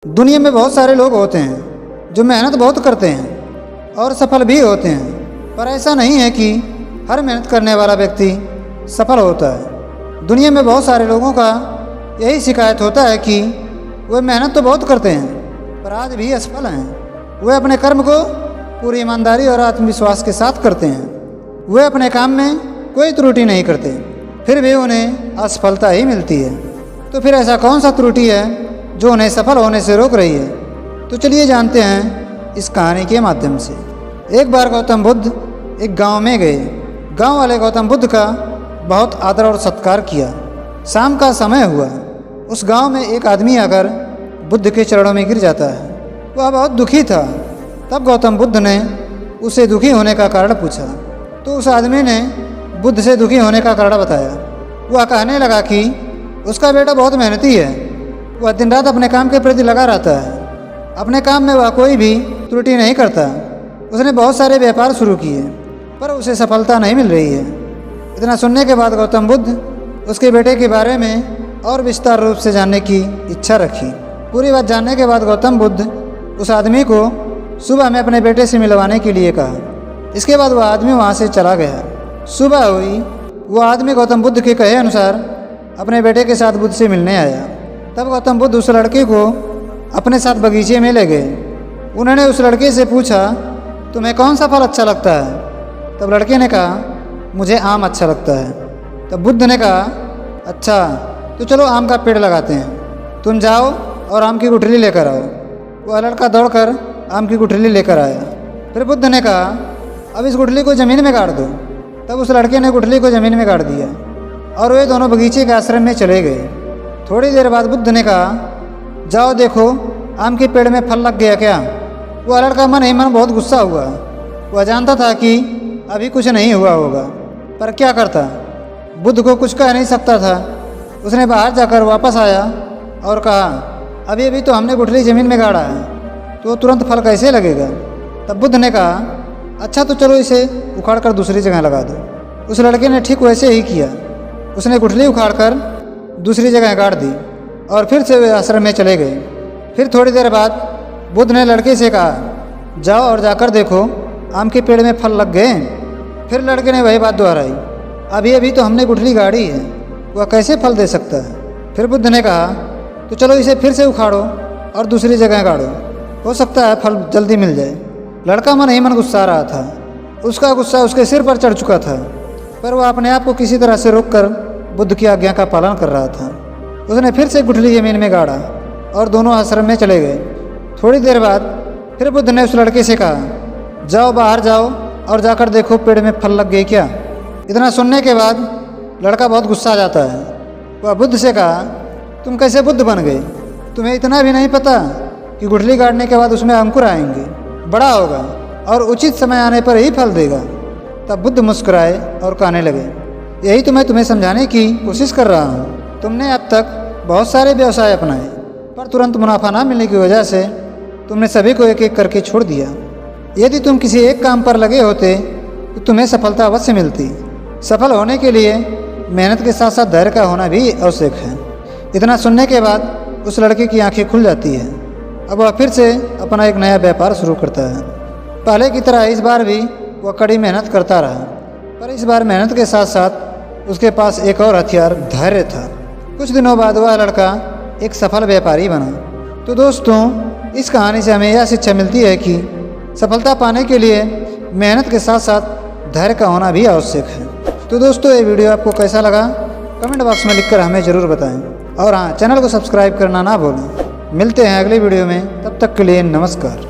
दुनिया में बहुत सारे लोग होते हैं जो मेहनत बहुत करते हैं और सफल भी होते हैं, पर ऐसा नहीं है कि हर मेहनत करने वाला व्यक्ति सफल होता है। दुनिया में बहुत सारे लोगों का यही शिकायत होता है कि वे मेहनत तो बहुत करते हैं पर आज भी असफल हैं। वे अपने कर्म को पूरी ईमानदारी और आत्मविश्वास के साथ करते हैं। वे अपने काम में कोई त्रुटि नहीं करते, फिर भी उन्हें असफलता ही मिलती है। तो फिर ऐसा कौन सा त्रुटि है जो उन्हें सफल होने से रोक रही है? तो चलिए जानते हैं इस कहानी के माध्यम से। एक बार गौतम बुद्ध एक गांव में गए। गांव वाले गौतम बुद्ध का बहुत आदर और सत्कार किया। शाम का समय हुआ। उस गांव में एक आदमी आकर बुद्ध के चरणों में गिर जाता है। वह बहुत दुखी था। तब गौतम बुद्ध ने उसे दुखी होने का कारण पूछा तो उस आदमी ने बुद्ध से दुखी होने का कारण बताया। वह कहने लगा कि उसका बेटा बहुत मेहनती है। वह दिन रात अपने काम के प्रति लगा रहता है। अपने काम में वह कोई भी त्रुटि नहीं करता। उसने बहुत सारे व्यापार शुरू किए पर उसे सफलता नहीं मिल रही है। इतना सुनने के बाद गौतम बुद्ध उसके बेटे के बारे में और विस्तार रूप से जानने की इच्छा रखी। पूरी बात जानने के बाद गौतम बुद्ध उस आदमी को सुबह में अपने बेटे से मिलवाने के लिए कहा। इसके बाद वह आदमी वहाँ से चला गया। सुबह हुई, वह आदमी गौतम बुद्ध के कहे अनुसार अपने बेटे के साथ बुद्ध से मिलने आया। तब गौतम बुद्ध उस लड़के को अपने साथ बगीचे में ले गए। उन्होंने उस लड़के से पूछा, तुम्हें कौन सा फल अच्छा लगता है? तब लड़के ने कहा, मुझे आम अच्छा लगता है। तब बुद्ध ने कहा, अच्छा तो चलो आम का पेड़ लगाते हैं, तुम जाओ और आम की गुठली लेकर आओ। वह लड़का दौड़कर आम की गुठली लेकर आया। फिर बुद्ध ने कहा, अब इस गुठली को ज़मीन में गाड़ दो। तब उस लड़के ने गुठली को ज़मीन में गाड़ दिया और वे दोनों बगीचे के आश्रम में चले गए। थोड़ी देर बाद बुद्ध ने कहा, जाओ देखो आम के पेड़ में फल लग गया क्या? वह लड़का मन ही मन बहुत गुस्सा हुआ। वह जानता था कि अभी कुछ नहीं हुआ होगा, पर क्या करता, बुद्ध को कुछ कह नहीं सकता था। उसने बाहर जाकर वापस आया और कहा, अभी अभी तो हमने गुठली ज़मीन में गाड़ा है, तो तुरंत फल कैसे लगेगा? तब बुद्ध ने कहा, अच्छा तो चलो इसे उखाड़ कर दूसरी जगह लगा दो। उस लड़के ने ठीक वैसे ही किया। उसने गुठली उखाड़ कर दूसरी जगह गाड़ दी और फिर से वे आश्रम में चले गए। फिर थोड़ी देर बाद बुद्ध ने लड़के से कहा, जाओ और जाकर देखो आम के पेड़ में फल लग गए। फिर लड़के ने वही बात दोहराई, अभी अभी तो हमने गुठली गाड़ी है, वह कैसे फल दे सकता है? फिर बुद्ध ने कहा, तो चलो इसे फिर से उखाड़ो और दूसरी जगह गाड़ो, हो सकता है फल जल्दी मिल जाए। लड़का मन ही मन गुस्सा रहा था। उसका गुस्सा उसके सिर पर चढ़ चुका था, पर वह अपने आप को किसी तरह से रोककर बुद्ध की आज्ञा का पालन कर रहा था। उसने फिर से गुठली ज़मीन में गाड़ा और दोनों आश्रम में चले गए। थोड़ी देर बाद फिर बुद्ध ने उस लड़के से कहा, जाओ बाहर जाओ और जाकर देखो पेड़ में फल लग गए क्या? इतना सुनने के बाद लड़का बहुत गुस्सा आ जाता है। वह बुद्ध से कहा, तुम कैसे बुद्ध बन गए? तुम्हें इतना भी नहीं पता कि गुठली गाड़ने के बाद उसमें अंकुर आएंगे, बड़ा होगा और उचित समय आने पर ही फल देगा। तब बुद्ध मुस्कुराए और कहने लगे, यही तो मैं तुम्हें समझाने की कोशिश कर रहा हूँ। तुमने अब तक बहुत सारे व्यवसाय अपनाए, पर तुरंत मुनाफा ना मिलने की वजह से तुमने सभी को एक एक करके छोड़ दिया। यदि तुम किसी एक काम पर लगे होते तो तुम्हें सफलता अवश्य मिलती। सफल होने के लिए मेहनत के साथ साथ धैर्य का होना भी आवश्यक है। इतना सुनने के बाद उस लड़के की आंखें खुल जाती है। अब वह फिर से अपना एक नया व्यापार शुरू करता है। पहले की तरह इस बार भी वह कड़ी मेहनत करता रहा, पर इस बार मेहनत के साथ साथ उसके पास एक और हथियार धैर्य था। कुछ दिनों बाद वह लड़का एक सफल व्यापारी बना। तो दोस्तों, इस कहानी से हमें यह शिक्षा मिलती है कि सफलता पाने के लिए मेहनत के साथ साथ धैर्य का होना भी आवश्यक है। तो दोस्तों, ये वीडियो आपको कैसा लगा कमेंट बॉक्स में लिखकर हमें ज़रूर बताएं और हाँ, चैनल को सब्सक्राइब करना ना भूलें। मिलते हैं अगले वीडियो में, तब तक के लिए नमस्कार।